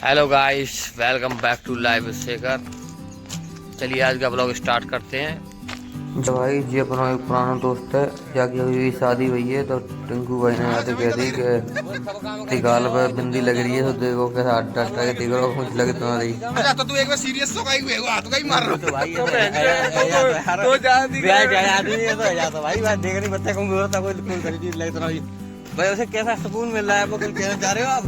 Hello guys, welcome back to live Shekhar. चलिए आज का ब्लॉग स्टार्ट करते हैं। जो भाई जी अपना एक पुराना दोस्त है, जाके अभी शादी हुई है तो टिंकू भाई ने आते कह दी कि गाल पे बिंदी लग रही है तो देखो कैसा हाथ डाल के देख रहा हूँ, मुझे लगे तुम्हारी। अच्छा तो तू एक बार सीरियस तो कहीं हुए हाथ कहीं मार रहा तो भाई तो जाती तो भाई बात देख रही बच्चा को होता कोई कोई करी चीज लग तो भाई उसे कैसा सुकून मिल रहा है। वो कहना चाह रहे हो आप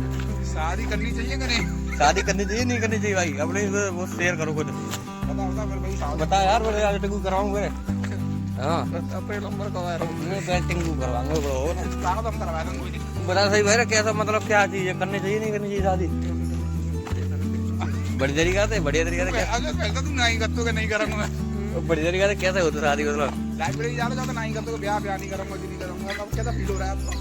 शादी करनी चाहिए करें शादी करनी चाहिए नहीं करनी चाहिए भाई अपने वो शेयर करो कुछ बता फिर भाई बता यार बोले आज टिंकू कराऊंगे। हाँ अपने नंबर का वायरल मैं टिंकू करवाऊंगा ब्रो काम तो हम करवा देंगे कोई दिक्कत बता सही भाई कैसा मतलब क्या चीज है करनी चाहिए नहीं करनी चाहिए शादी बड़ी तरीका से बढ़िया तरीका से नहीं। अगर कहता तू नहीं करतो कि नहीं करूंगा मैं बढ़िया तरीका से कैसे होता शादी मतलब लाइब्रेरी जा रहा था नहीं करतो ब्याह नहीं करूंगा नहीं करूंगा अब कैसा फील हो रहा है आपको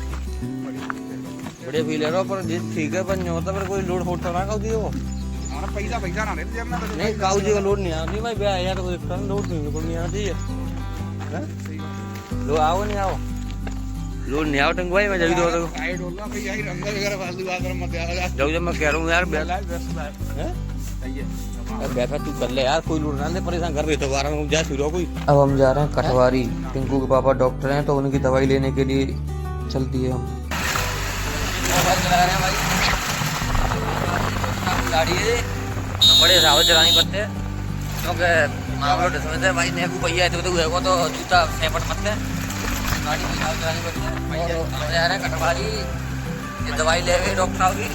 बढ़िया फील है पर ठीक है पर नहीं होता पर कोई लोड फोड़ ना काऊ जी वो हमारा पैसा ना दे जेब में नहीं काऊ जी का लोड नहीं आती भाई ब्याह यार कोई लोड नहीं आना चाहिए लो आओ नहीं आओ लोड नहीं आओ टंग भाई मैं जब तो साइड बोल रहा भाई यही अंदर वगैरह फालतू बात कर मत यार जब मैं कह रहा हूँ यार बैठा तू कर ले यार कोई लोड ना ले परेशान कर रही तो बारह में जा शुरू कोई। अब हम जा रहे हैं कटवारी। टिंकू के पापा डॉक्टर हैं तो उनकी दवाई लेने के लिए चल दिए हम। गाड़ी है बड़े हिसाब से चलानी पड़ते हैं क्योंकि मामला समझते भाई नेकू भैया है तो तो जूता सेपट मत है गाड़ी में हिसाब चलानी पड़ती है। और हम जा रहे हैं कटवारी ये दवाई ले गए डॉक्टर साहब की।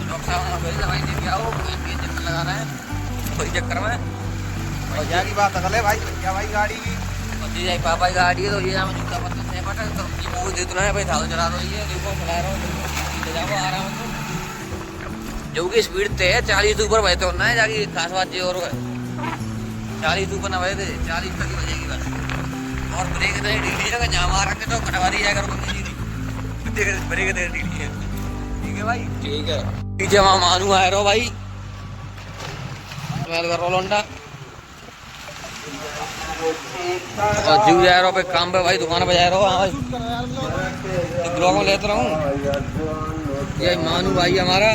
डॉक्टर साहब ने दवाई दे के आओ कोई इंजेक्शन लगाना है कोई चक्कर में और क्या की बात कर ले भाई क्या भाई गाड़ी की जी जाए पापा की गाड़ी है तो ये हमें जूता पत्ता सेपट है तो वो दे देना है भाई थाल चला रही है देखो चला रहा हूँ ले जाओ आराम से जो की स्पीड ते है 40 ऊपर बजते होना है जाके खास बात ये और 40 ऊपर ना बजे 40 तक ही बजेगी बस। और ब्रेक तो ढीली है जहाँ मार रखे तो कटवारी जाएगा ब्रेक दे ढीली है। ठीक है भाई ठीक है पीछे वहाँ मानू आए रहो भाई कर लौंडा और जीव जा रहा पे काम पे भाई दुकान पे जा रहा हूँ। हाँ भाई ब्लॉग में लेता रहूँ ये मानू भाई हमारा।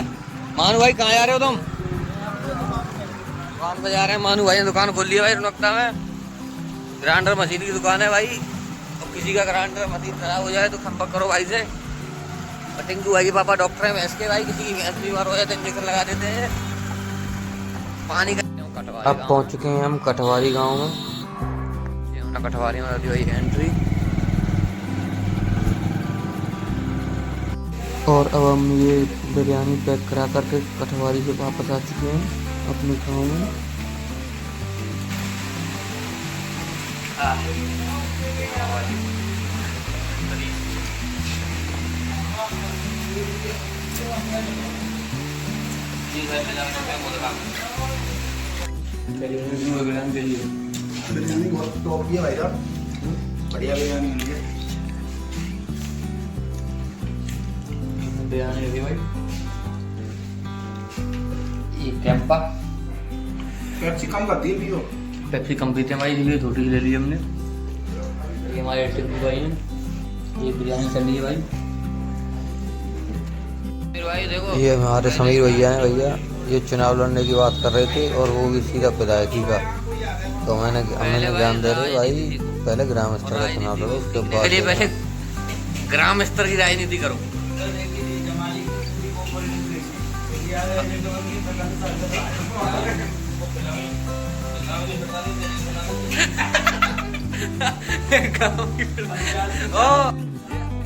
मानू भाई कहाँ जा रहे हो तुम? दुकान पे जा रहे हैं। मानू भाई ने दुकान खोल ली है भाई रुनकता में। ग्राइंडर मशीन की दुकान है भाई और किसी का ग्राइंडर मशीन खराब हो जाए तो संपर्क करो भाई से। और टिंकू भाई के पापा डॉक्टर हैं भैंस के भाई किसी की भैंस बीमार हो जाए तो इंजेक्शन लगा देते हैं पानी का। अब पहुंच चुके हैं हम कटवारी गांव में। कटवारी में होती है एंट्री और अब हम ये बिरयानी पैक करा करके कटवारी से वापस आ चुके हैं अपने गाँव में। बिरयानी बहुत टॉप है भाई साहब बढ़िया बिरयानी मिली है बिरयानी लगी भाई ये कैंपा पेप्सी कम कर दी पियो पेप्सी कम पीते हैं भाई इसलिए छोटी सी ले ली हमने। ये हमारे टिंकू भाई हैं ये बिरयानी चल रही है भाई। देखो ये हमारे समीर भैया हैं। भैया ये चुनाव लड़ने की बात कर रहे थे और वो भी सीधा विधायकी का तो मैंने ज्ञान दे रहे भाई पहले ग्राम स्तर का चुनाव लड़ो उसके बाद पहले ग्राम स्तर की राजनीति करो।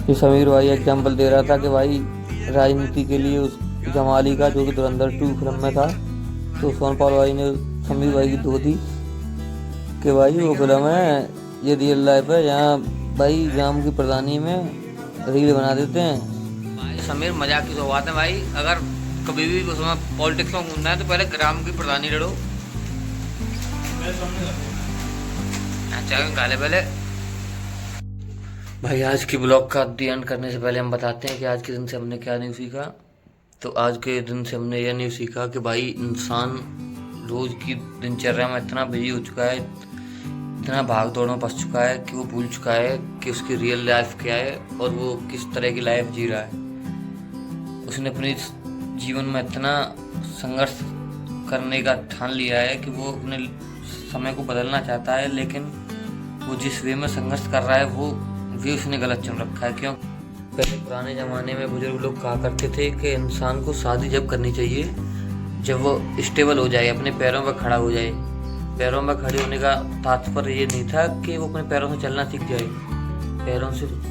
ये समीर भाई एग्जाम्पल दे रहा था कि भाई राजनीति के लिए उस जमाली का जो कि धुरंधर 2 फिल्म में था तो सोनपाल भाई ने समीर भाई की धो दी कि भाई वो फिल्म है ये रियल लाइफ है यहाँ भाई ग्राम की प्रधानी में रील बना देते हैं। समीर मजाक की तो बात है भाई अगर कभी भी उसमें पॉलिटिक्स में घूमना है तो पहले ग्राम की प्रधानी लड़ो। अच्छा गाले पहले भाई आज की ब्लॉग का अध्ययन करने से पहले हम बताते हैं कि आज के दिन से हमने क्या नहीं सीखा। तो आज के दिन से हमने यह नहीं सीखा कि भाई इंसान रोज की दिनचर्या में इतना बिजी हो चुका है इतना भाग दौड़ में फंस चुका है कि वो भूल चुका है कि उसकी रियल लाइफ क्या है और वो किस तरह की लाइफ जी रहा है। उसने अपने जीवन में इतना संघर्ष करने का ठान लिया है कि वो अपने समय को बदलना चाहता है, लेकिन वो जिस वे में संघर्ष कर रहा है वो वे उसने गलत चुन रखा है। क्यों? पहले पुराने ज़माने में बुजुर्ग लोग कहा करते थे कि इंसान को शादी जब करनी चाहिए जब वो स्टेबल हो जाए, अपने पैरों पर खड़ा हो जाए। पैरों पर खड़े होने का तात्पर्य ये नहीं था कि वो अपने पैरों से चलना सीख जाए।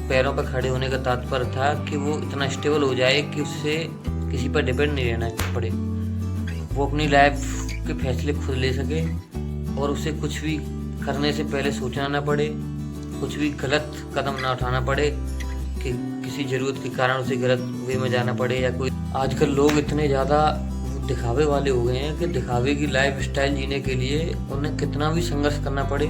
पैरों पर खड़े होने का तात्पर्य था कि वो इतना स्टेबल हो जाए कि उससे किसी पर डिपेंड नहीं रहना पड़े, वो अपनी लाइफ के फैसले खुद ले सके और उसे कुछ भी करने से पहले सोचना ना पड़े, कुछ भी गलत कदम ना उठाना पड़े कि किसी ज़रूरत के कारण उसे गलत वे में जाना पड़े या कोई। आजकल लोग इतने ज़्यादा दिखावे वाले हो गए हैं कि दिखावे की लाइफ स्टाइल जीने के लिए उन्हें कितना भी संघर्ष करना पड़े,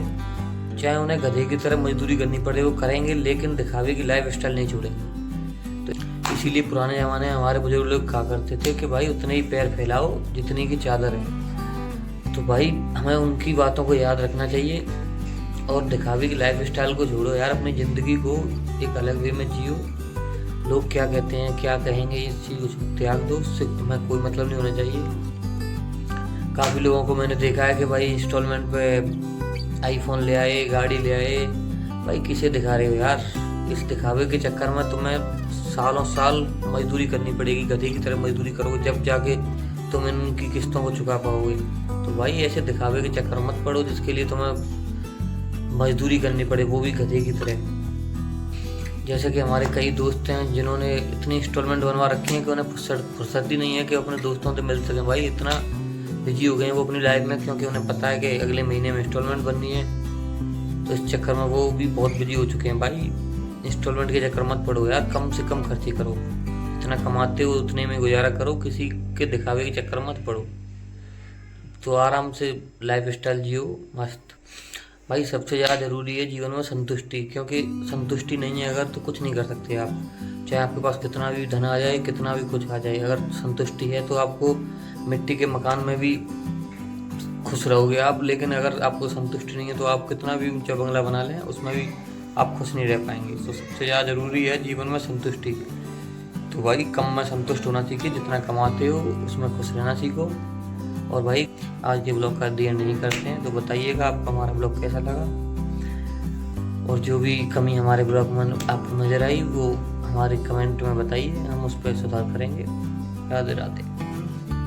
चाहे उन्हें गधे की तरह मजदूरी करनी पड़े, वो करेंगे, लेकिन दिखावे की लाइफ स्टाइल नहीं छोड़ेंगे। तो इसीलिए पुराने ज़माने में हमारे बुजुर्ग लोग कहा करते थे कि भाई उतने ही पैर फैलाओ जितनी की चादर है। तो भाई हमें उनकी बातों को याद रखना चाहिए और दिखावे की लाइफ स्टाइल को छोड़ो यार, अपनी ज़िंदगी को एक अलग वे में जियो। लोग क्या कहते हैं, क्या कहेंगे, इस चीज़ को त्याग दो, उससे तुम्हें कोई मतलब नहीं होना चाहिए। काफ़ी लोगों को मैंने देखा है कि भाई इंस्टॉलमेंट पे आईफोन ले आए, गाड़ी ले आए। भाई किसे दिखा रहे हो यार? इस दिखावे के चक्कर में तुम्हें सालों साल मजदूरी करनी पड़ेगी, गधे की तरह मजदूरी करोगे, जब जाके तुम इनकी किस्तों को चुका पाओगे। तो भाई ऐसे दिखावे के चक्कर मत पड़ो जिसके लिए तुम्हें मजदूरी करनी पड़े, वो भी गधे की तरह। जैसे कि हमारे कई दोस्त हैं जिन्होंने इतनी इंस्टॉलमेंट बनवा रखी है कि उन्हें फुर्सत ही नहीं है कि अपने दोस्तों से मिल सकें। भाई इतना बिजी हो गए हैं वो अपनी लाइफ में, क्योंकि उन्हें पता है कि अगले महीने में इंस्टॉलमेंट बननी है। तो इस चक्कर में वो भी बहुत बिजी हो चुके हैं। भाई इंस्टॉलमेंट के चक्कर मत पड़ो यार, कम से कम खर्चे करो, जितना कमाते हो उतने में गुजारा करो, किसी के दिखावे के चक्कर मत पड़ो। तो आराम से लाइफ स्टाइल जियो मस्त। भाई सबसे ज़्यादा ज़रूरी है जीवन में संतुष्टि, क्योंकि संतुष्टि नहीं है अगर तो कुछ नहीं कर सकते आप। चाहे आपके पास कितना भी धन आ जाए, कितना भी कुछ आ जाए, अगर संतुष्टि है तो आपको मिट्टी के मकान में भी खुश रहोगे आप। लेकिन अगर आपको संतुष्टि नहीं है तो आप कितना भी ऊंचा बंगला बना लें उसमें भी आप खुश नहीं रह पाएंगे। तो सबसे ज़्यादा ज़रूरी है जीवन में संतुष्टि। तो भाई कम में संतुष्ट होना सीखिए, जितना कमाते हो उसमें खुश रहना सीखो। और भाई आज के ब्लॉग का अध्ययन नहीं करते हैं तो बताइएगा आपको हमारा ब्लॉग कैसा लगा, और जो भी कमी हमारे ब्लॉग में आपको नज़र आई वो हमारे कमेंट में बताइए, हम उस पर सुधार करेंगे। राधे राधे।